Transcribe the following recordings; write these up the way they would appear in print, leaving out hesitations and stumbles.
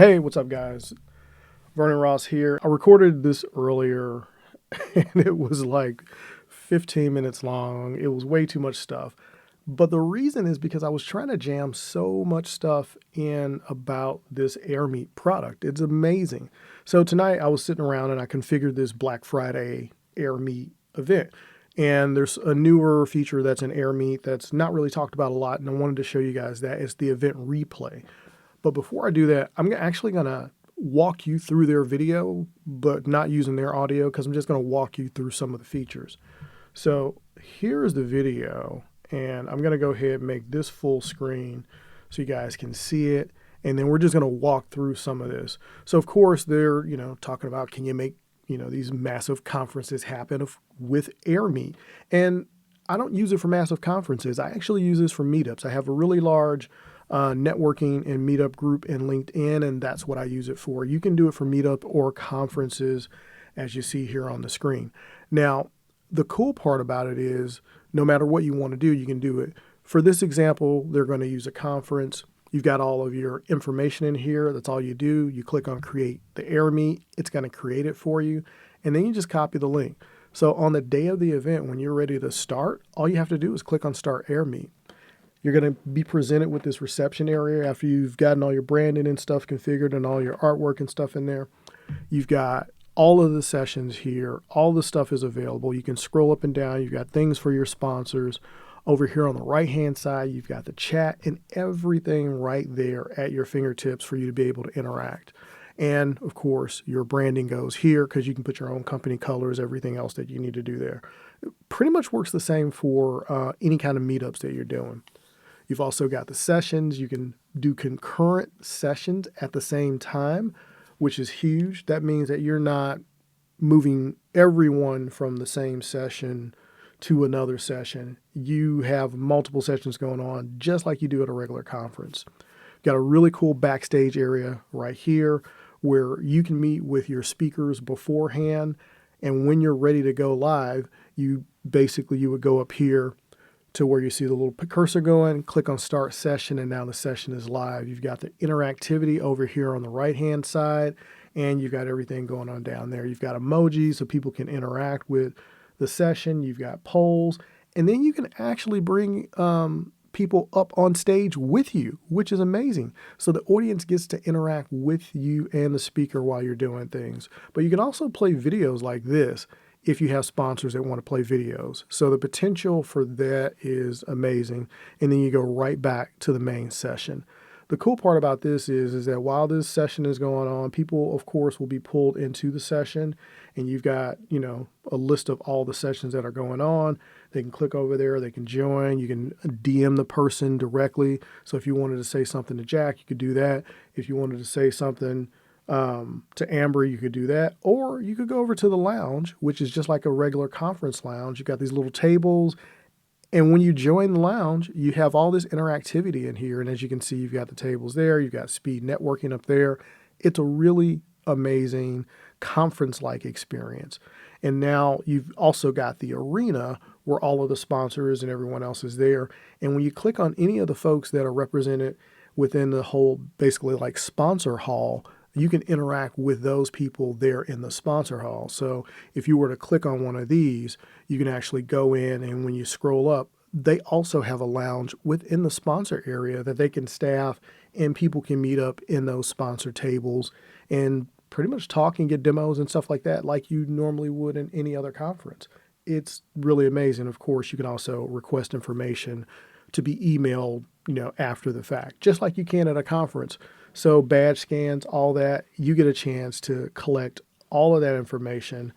Hey, what's up, guys? Vernon Ross here. I recorded this earlier and it was like 15 minutes long. It was way too much stuff. But the reason is because I was trying to jam so much stuff in about this AirMeet product. It's amazing. So tonight I was sitting around and I configured this Black Friday AirMeet event. And there's a newer feature that's in AirMeet that's not really talked about a lot. And I wanted to show you guys that. It's the event replay. But before I do that, I'm actually going to walk you through their video, but not using their audio because I'm just going to walk you through some of the features. So here's the video, and I'm going to go ahead and make this full screen so you guys can see it. And then we're just going to walk through some of this. So of course they're, talking about, can you make, these massive conferences happen with AirMeet? And I don't use it for massive conferences. I actually use this for meetups. I have a really large networking and meetup group in LinkedIn, and that's what I use it for. You can do it for meetup or conferences, as you see here on the screen. Now, the cool part about it is no matter what you want to do, you can do it. For this example, they're going to use a conference. You've got all of your information in here. That's all you do. You click on create the AirMeet. It's going to create it for you, and then you just copy the link. So on the day of the event, when you're ready to start, all you have to do is click on Start AirMeet. You're going to be presented with this reception area after you've gotten all your branding and stuff configured and all your artwork and stuff in there. You've got all of the sessions here. All the stuff is available. You can scroll up and down. You've got things for your sponsors. Over here on the right-hand side, you've got the chat and everything right there at your fingertips for you to be able to interact. And of course, your branding goes here because you can put your own company colors, everything else that you need to do there. It pretty much works the same for any kind of meetups that you're doing. You've also got the sessions. You can do concurrent sessions at the same time, which is huge. That means that you're not moving everyone from the same session to another session. You have multiple sessions going on just like you do at a regular conference. Got a really cool backstage area right here where you can meet with your speakers beforehand. And when you're ready to go live, you would go up here to where you see the little cursor going, click on Start Session, and now the session is live. You've got the interactivity over here on the right-hand side, and you've got everything going on down there. You've got emojis so people can interact with the session. You've got polls, and then you can actually bring people up on stage with you, which is amazing. So the audience gets to interact with you and the speaker while you're doing things. But you can also play videos like this if you have sponsors that want to play videos. So the potential for that is amazing. And then you go right back to the main session. The cool part about this is that while this session is going on, people, of course, will be pulled into the session. And you've got, a list of all the sessions that are going on. They can click over there. They can join. You can DM the person directly. So if you wanted to say something to Jack, you could do that. If you wanted to say something to Amber, you could do that. Or you could go over to the lounge, which is just like a regular conference lounge. You've got these little tables. And when you join the lounge, you have all this interactivity in here. And as you can see, you've got the tables there. You've got speed networking up there. It's a really amazing conference-like experience. And now you've also got the arena where all of the sponsors and everyone else is there. And when you click on any of the folks that are represented within the whole, basically like sponsor hall, you can interact with those people there in the sponsor hall. So if you were to click on one of these, you can actually go in, and when you scroll up, they also have a lounge within the sponsor area that they can staff, and people can meet up in those sponsor tables and pretty much talk and get demos and stuff like that like you normally would in any other conference. It's really amazing. Of course, you can also request information to be emailed, after the fact, just like you can at a conference. So badge scans, all that, you get a chance to collect all of that information.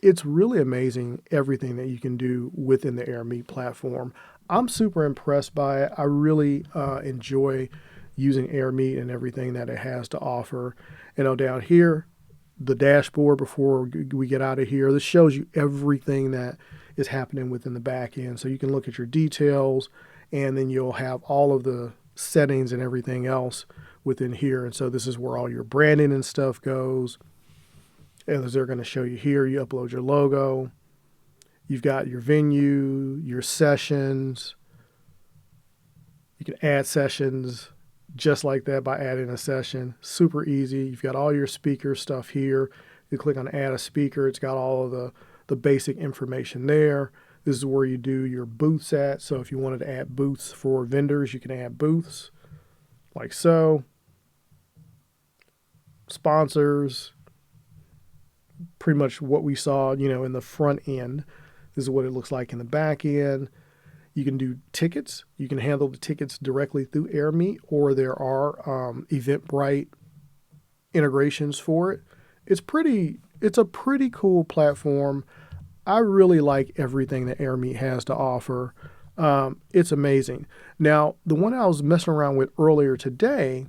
It's really amazing everything that you can do within the AirMeet platform. I'm super impressed by it. I really enjoy using AirMeet and everything that it has to offer. Down here, the dashboard before we get out of here, this shows you everything that is happening within the back end. So you can look at your details, and then you'll have all of the settings and everything else within here. And so this is where all your branding and stuff goes. And as they're going to show you here, you upload your logo. You've got your venue, your sessions. You can add sessions. just like that by adding a session. Super easy. You've got all your speaker stuff here. You click on add a speaker. It's got all of the basic information there. This is where you do your booths at. So if you wanted to add booths for vendors, you can add booths like so. Sponsors, pretty much what we saw, in the front end. This is what it looks like in the back end. You can do tickets. You can handle the tickets directly through AirMeet, or there are Eventbrite integrations for it. It's a pretty cool platform. I really like everything that AirMeet has to offer. It's amazing. Now, the one I was messing around with earlier today,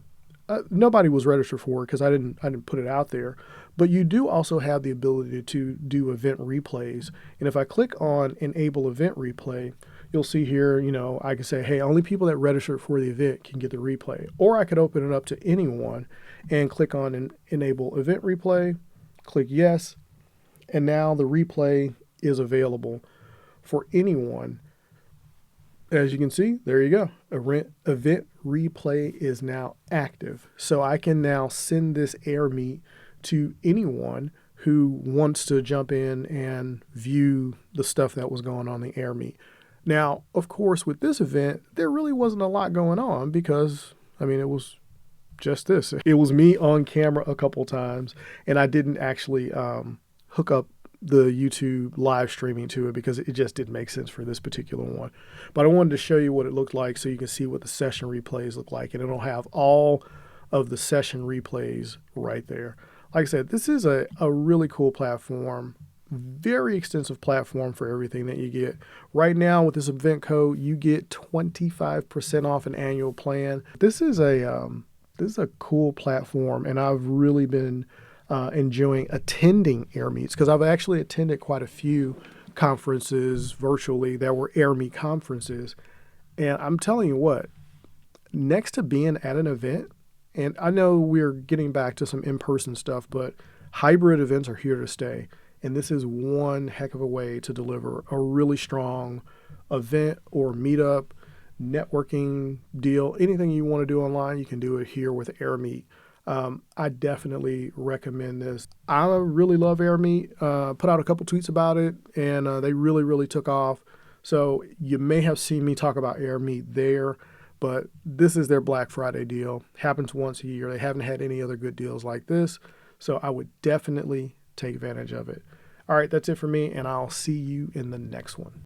nobody was registered for it because I didn't put it out there. But you do also have the ability to do event replays. And if I click on Enable Event Replay, you'll see here, I can say, hey, only people that registered for the event can get the replay. Or I could open it up to anyone and click on Enable Event Replay, click yes, and now the replay is available for anyone. As you can see, there you go. Event replay is now active. So I can now send this AirMeet to anyone who wants to jump in and view the stuff that was going on in the AirMeet. Now, of course, with this event, there really wasn't a lot going on because, it was just this. It was me on camera a couple times, and I didn't actually hook up the YouTube live streaming to it because it just didn't make sense for this particular one. But I wanted to show you what it looked like so you can see what the session replays look like, and it'll have all of the session replays right there. Like I said, this is a really cool platform, very extensive platform for everything that you get. Right now with this event code, you get 25% off an annual plan. This is a cool platform, and I've really been enjoying attending AirMeets because I've actually attended quite a few conferences virtually that were AirMeet conferences. And I'm telling you what, next to being at an event, and I know we're getting back to some in-person stuff, but hybrid events are here to stay. And this is one heck of a way to deliver a really strong event or meetup, networking deal. Anything you want to do online, you can do it here with AirMeet. I definitely recommend this. I really love AirMeet. Put out a couple tweets about it, and they really, really took off. So you may have seen me talk about AirMeet there, but this is their Black Friday deal. Happens once a year. They haven't had any other good deals like this, so I would definitely take advantage of it. All right, that's it for me, and I'll see you in the next one.